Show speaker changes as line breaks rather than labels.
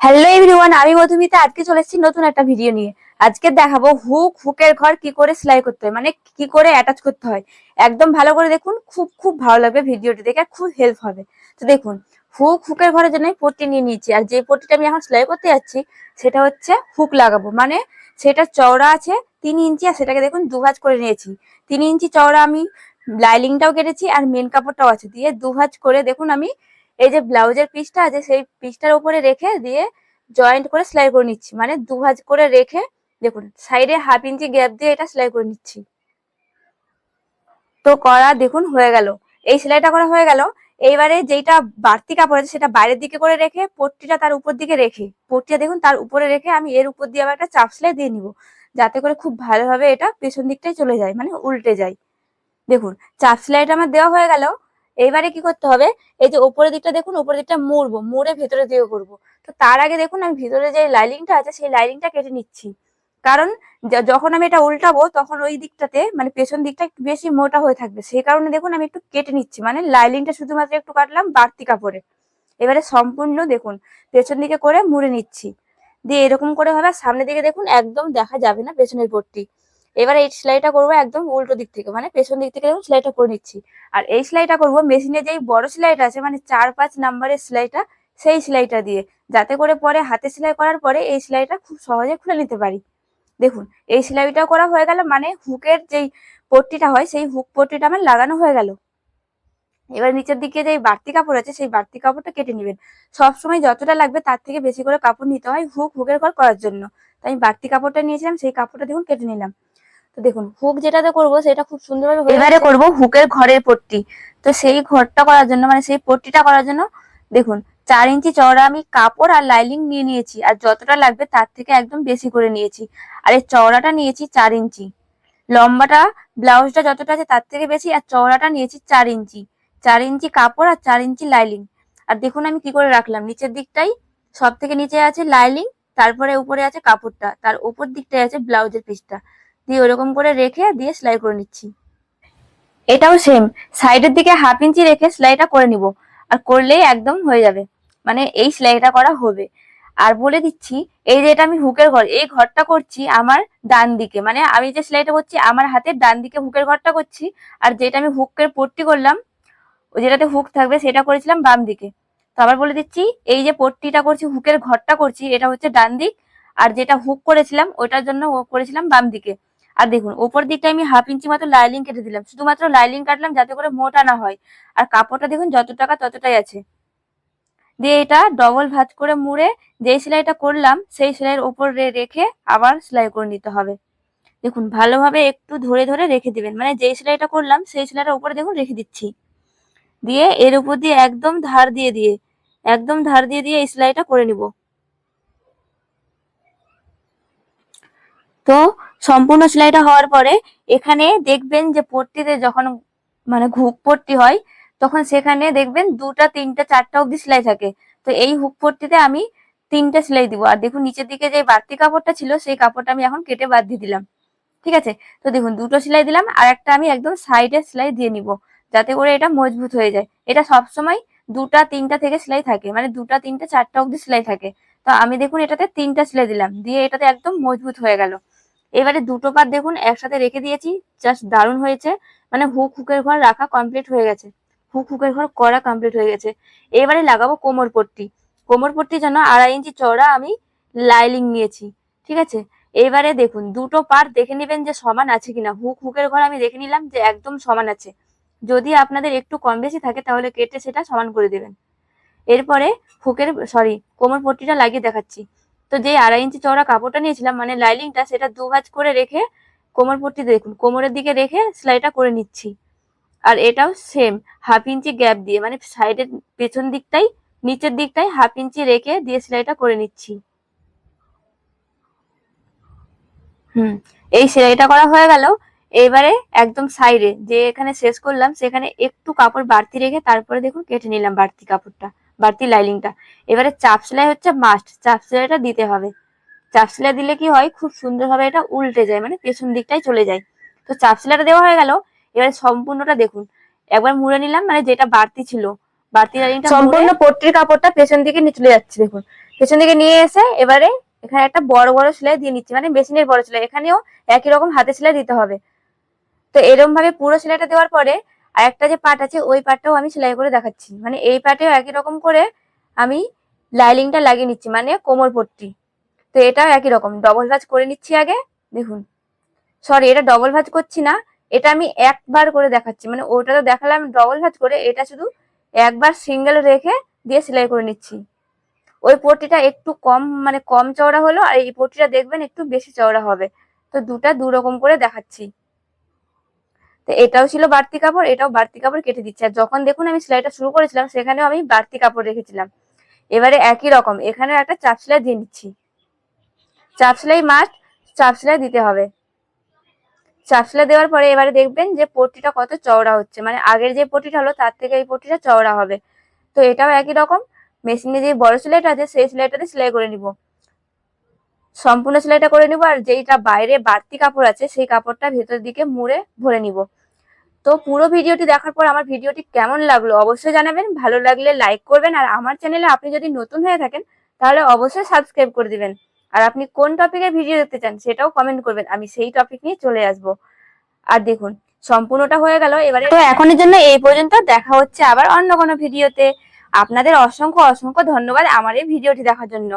Hello everyone, আমি মধুমিতা। আজকে চলে এসেছি নতুন একটা ভিডিও নিয়ে। আজকে দেখাবো হুকের ঘর কি করে সেলাই করতে হয়, মানে কি করে অ্যাটাচ করতে হয়। একদম ভালো করে দেখুন, খুব খুব ভালো লাগবে ভিডিওটি দেখে, খুব হেল্প হবে। তো দেখুন, হুকের ঘরের জন্য আমি পট্টি নিয়ে নিয়েছি, আর যে পট্টিটা আমি এখন সেলাই করতে যাচ্ছি সেটা হচ্ছে হুক লাগাবো। মানে সেটা চওড়া আছে 3 ইঞ্চি, আর সেটাকে দেখুন দুভাজ করে নিয়েছি। 3 ইঞ্চি চওড়া আমি লাইলিংটাও কেটেছি, আর মেন কাপড়টাও আছে, দিয়ে দুভাজ করে দেখুন আমি এই যে ব্লাউজের পিসটা আছে সেই পিসটার উপরে রেখে দিয়ে জয়েন্ট করে সেলাই করে নিচ্ছি। মানে দুভাজ করে রেখে দেখুন সাইডে 1/2 ইঞ্চি গ্যাপ দিয়ে এটা সেলাই করে নিচ্ছি। তো করা দেখুন হয়ে গেল, এই সেলাইটা করা হয়ে গেল। এইবারে যেটা বাড়তি কাপড় আছে সেটা বাইরের দিকে করে রেখে পট্টিটা তার উপর দিকে রেখে, পট্টিটা দেখুন তার উপরে রেখে আমি এর উপর দিয়ে আবার একটা চাপ সেলাই দিয়ে নিব, যাতে করে খুব ভালোভাবে এটা পেছন দিকটাই চলে যায়, মানে উল্টে যায়। দেখুন চাপ সেলাইটা আমার দেওয়া হয়ে গেল। এইবারে কি করতে হবে, এই যে উপরের দিকটা দেখুন, উপরের দিকটা মুড়বো, মুড়ে ভেতরে দিকে করবো। তো তার আগে দেখুন আমি ভিতরে যে লাইনিংটা আছে সেই লাইনিংটা কেটে নিচ্ছি। কারণ যখন আমি এটা উল্টাবো তখন ওই দিকটাতে মানে পেছন দিকটা একটু বেশি মোটা হয়ে থাকবে, সেই কারণে দেখুন আমি একটু কেটে নিচ্ছি। মানে লাইনিংটা শুধুমাত্র একটু কাটলাম বাড়তি কাপড়ে। এবারে সম্পূর্ণ দেখুন পেছন দিকে করে মুড়ে নিচ্ছি, দিয়ে এরকম করে হবে। সামনের দিকে দেখুন একদম দেখা যাবে না পেছনের পট্টি। এবারে এই সেলাইটা করবো একদম উল্টো দিক থেকে, মানে পেছন দিক থেকে দেখুন সেলাইটা করে নিচ্ছি। আর এই সেলাইটা করবো মেশিনে যেই বড় সেলাইটা আছে, মানে 4-5 নাম্বারের সেলাইটা, সেই সেলাইটা দিয়ে, যাতে করে পরে হাতে সেলাই করার পরে এই সেলাইটা খুব সহজে খুলে নিতে পারি। দেখুন এই সেলাইটা করা হয়ে গেল, মানে হুকের যেই পট্টিটা হয় সেই হুক পট্টিটা আমার লাগানো হয়ে গেল। এবার নিচের দিকে যে বাড়তি কাপড় আছে সেই বাড়তি কাপড়টা কেটে নেবেন। সবসময় যতটা লাগবে তার থেকে বেশি করে কাপড় নিতে হয় হুকের ঘর করার জন্য। তাই আমি বাড়তি কাপড়টা নিয়েছিলাম, সেই কাপড়টা দেখুন কেটে নিলাম। তো দেখুন হুক যেটাতে করবো সেটা খুব সুন্দরভাবে এবারে করবো হুকের ঘরের পট্টি। তো সেই ঘরটা করার জন্য, মানে সেই পট্টিটা করার জন্য দেখুন 4 ইঞ্চি চওড়া আমি কাপড় আর লাইনিং নিয়ে নিয়েছি, আর যতটা লাগবে তার থেকে একদম বেশি করে নিয়েছি। আর এই চওড়াটা নিয়েছি 4 ইঞ্চি, লম্বাটা ব্লাউজটা যতটা আছে তার থেকে বেশি, আর চওড়াটা নিয়েছি 4 ইঞ্চি। 4 ইঞ্চি কাপড় আর 4 ইঞ্চি লাইনিং। আর দেখুন আমি কি করে রাখলাম, নিচের দিকটাই সব থেকে নিচে আছে লাইনিং, তারপরে উপরে আছে কাপড়টা, তার উপর দিকটায় আছে ব্লাউজের পিসটা, দিয়ে ওরকম করে রেখে দিয়ে সেলাই করে নিচ্ছি। এটাও সেম, সাইডের দিকে 1/2 ইঞ্চি রেখে সেলাইটা করে নিব, আর করলেই একদম হয়ে যাবে। মানে এই সেলাইটা করা হবে। আর বলে দিচ্ছি, এই যে এটা আমি হুকের ঘর, এই ঘরটা করছি আমার ডান দিকে, মানে আমি যে সেলাইটা করছি আমার হাতের ডান দিকে হুকের ঘরটা করছি। আর যেটা আমি হুকের পট্টি করলাম, যেটাতে হুক থাকবে সেটা করেছিলাম বাম দিকে। তো আবার বলে দিচ্ছি, এই যে পট্টিটা করছি হুকের ঘরটা করছি এটা হচ্ছে ডান দিক, আর যেটা হুক করেছিলাম ওটার জন্য করেছিলাম বাম দিকে। আর দেখুন উপর দিকটা আমি 1/2 ইঞ্চি মতো লাইনিং কেটে দিলাম, শুধুমাত্র লাইনিং কাটলাম যাতে করে মোটা না হয়। আর কাপড়টা দেখুন যত টাকা ততটাই আছে। দিয়ে এটা ডবল ভাঁজ করে মুড়ে যেই সেলাইটা করলাম সেই সেলাইয়ের উপর রেখে আবার সেলাই করে নিতে হবে। দেখুন ভালোভাবে একটু ধরে ধরে রেখে দিবেন, মানে যেই সেলাইটা করলাম সেই সেলাইটার উপরে দেখুন রেখে দিচ্ছি, দিয়ে এর উপর দিয়ে একদম ধার দিয়ে দিয়ে এই সেলাইটা করে নিব। তো সম্পূর্ণ সেলাইটা হওয়ার পরে এখানে দেখবেন যে পট্টিতে যখন মানে হুক পট্টি হয় তখন সেখানে দেখবেন 2টা 3টা 4টা অব্দি সেলাই থাকে। তো এই হুক পট্টিতে আমি 3টে সেলাই দিব। আর দেখুন নিচের দিকে যে বাড়তি কাপড়টা ছিল সেই কাপড়টা আমি এখন কেটে বাদ দিয়ে দিলাম। ঠিক আছে, তো দেখুন 2টো সেলাই দিলাম, আর একটা আমি একদম সাইডে সেলাই দিয়ে নিব, যাতে করে এটা মজবুত হয়ে যায়। এটা সবসময় 2টা 3টা থেকে সেলাই থাকে, মানে 2টা 3টা 4টা অব্দি সেলাই থাকে। তো আমি দেখুন এটাতে 3টা সেলাই দিলাম, দিয়ে এটাতে একদম মজবুত হয়ে গেল। এবারে দুটো পাত দেখুন একসাথে রেখে দিয়েছি, জাস্ট দারুণ হয়েছে। মানে হুকের ঘর রাখা কমপ্লিট হয়ে গেছে, হুকের ঘর করা কমপ্লিট হয়ে গেছে। এবারে লাগাবো কোমর পট্টি। কোমর পট্টির জন্য 2.5 ইঞ্চি চওড়া আমি লাইনিং নিয়েছি। ঠিক আছে, এবারে দেখুন দুটো পার্ট দেখে নেবেন যে সমান আছে কিনা। হুকের ঘর আমি দেখে নিলাম যে একদম সমান আছে। যদি আপনাদের একটু কম বেশি থাকে তাহলে কেটে সেটা সমান করে দেবেন। এরপরে কোমর পট্টিটা লাগিয়ে দেখাচ্ছি। তো যে 2.5 ইঞ্চি চওড়া কাপড়টা নিয়েছিলাম মানে লাইনিংটা, সেটা দুভাজ করে রেখে কোমর পট্টি দেখুন কোমরের দিকে রেখে সেলাইটা করে নিচ্ছি। আর এটাও সেম 1/2 ইঞ্চি গ্যাপ দিয়ে, মানে সাইডের পেছন দিকটাই নিচের দিকটাই 1/2 ইঞ্চি রেখে দিয়ে সেলাইটা করে নিচ্ছি। এই সেলাইটা করা হয়ে গেল। এবারে একদম সাইডে যে এখানে শেষ করলাম সেখানে একটু কাপড় বাড়তি রেখে তারপরে দেখুন কেটে নিলাম বাড়তি কাপড়টা, বাড়তি লাইনিংটা। এবারে চাপ সেলাই হচ্ছে মাস্ট, চাপ সেলাইটা দিতে হবে। চাপ সেলাই দিলে কি হয়, খুব সুন্দরভাবে এটা উল্টে যায়, মানে পেছন দিকটাই চলে যায়। তো চাপ সেলাইটা দেওয়া হয়ে গেল। এবারে সম্পূর্ণটা দেখুন একবার মুড়ে নিলাম, মানে যেটা বাড়তি ছিল বাড়তি লাইনিংটা সম্পূর্ণ পট্টির কাপড়টা পেছন দিকে নিয়ে চলে যাচ্ছে দেখুন। পেছন দিকে নিয়ে এসে এবারে এখানে একটা বড় বড় সেলাই দিয়ে নিচ্ছি, মানে মেশিনের বড় সেলাই, এখানেও একই রকম হাতে সেলাই দিতে হবে। তো এরকম ভাবে পুরো সেলাইটা দেওয়ার পরে আর একটা যে পার্ট আছে ওই পার্টটাও আমি সেলাই করে দেখাচ্ছি, মানে এই পার্টেও একই রকম করে আমি লাইলিংটা লাগিয়ে নিচ্ছি, মানে কোমর পট্টি। তো এটাও একই রকম ডবল ভাঁজ করে নিচ্ছি আগে। দেখুন, সরি, এটা ডবল ভাঁজ করছি না, এটা আমি একবার করে দেখাচ্ছি, মানে ওটা তো দেখালাম ডবল ভাঁজ করে, এটা শুধু একবার সিঙ্গেল রেখে দিয়ে সেলাই করে নিচ্ছি। ওই পট্টিটা একটু কম, মানে কম চওড়া হলো, আর এই পট্টিটা দেখবেন একটু বেশি চওড়া হবে। তো দুটা দু রকম করে দেখাচ্ছি। তো এটাও ছিল বাড়তি কাপড়, এটাও বাড়তি কাপড় কেটে দিচ্ছি। আর যখন দেখুন আমি সেলাইটা শুরু করেছিলাম সেখানেও আমি বাড়তি কাপড় রেখেছিলাম। এবারে একই রকম এখানেও একটা চাপ সেলাই দিয়ে নিচ্ছি। চাপ সেলাই মাস্ট, চাপ সেলাই দিতে হবে। চাপ সেলাই দেওয়ার পরে এবারে দেখবেন যে পট্টিটা কত চওড়া হচ্ছে, মানে আগের যে পট্টিটা হলো তার থেকে এই পট্টিটা চওড়া হবে। তো এটাও একই রকম মেশিনে যে বড় সেলাইটা আছে সেই সেলাইটাতে সেলাই করে নিব, সম্পূর্ণ সেলাইটা করে নিব। আর যেইটা বাইরে বাড়তি কাপড় আছে সেই কাপড়টা ভেতর দিকে মুড়ে ভরে নিব। তো পুরো ভিডিওটি দেখার পর আমার ভিডিওটি কেমন লাগলো অবশ্যই জানাবেন, ভালো লাগলে লাইক করবেন, আর আমার চ্যানেলে আপনি যদি নতুন হয়ে থাকেন তাহলে অবশ্যই সাবস্ক্রাইব করে দিবেন। আর আপনি কোন টপিকের ভিডিও দেখতে চান সেটাও কমেন্ট করবেন, আমি সেই টপিক নিয়ে চলে আসবো। আর দেখুন সম্পূর্ণটা হয়ে গেল। এবারে তো এখনের জন্য এই পর্যন্ত, দেখা হচ্ছে আবার অন্য কোনো ভিডিওতে। আপনাদের অসংখ্য অসংখ্য ধন্যবাদ আমার এই ভিডিওটি দেখার জন্য।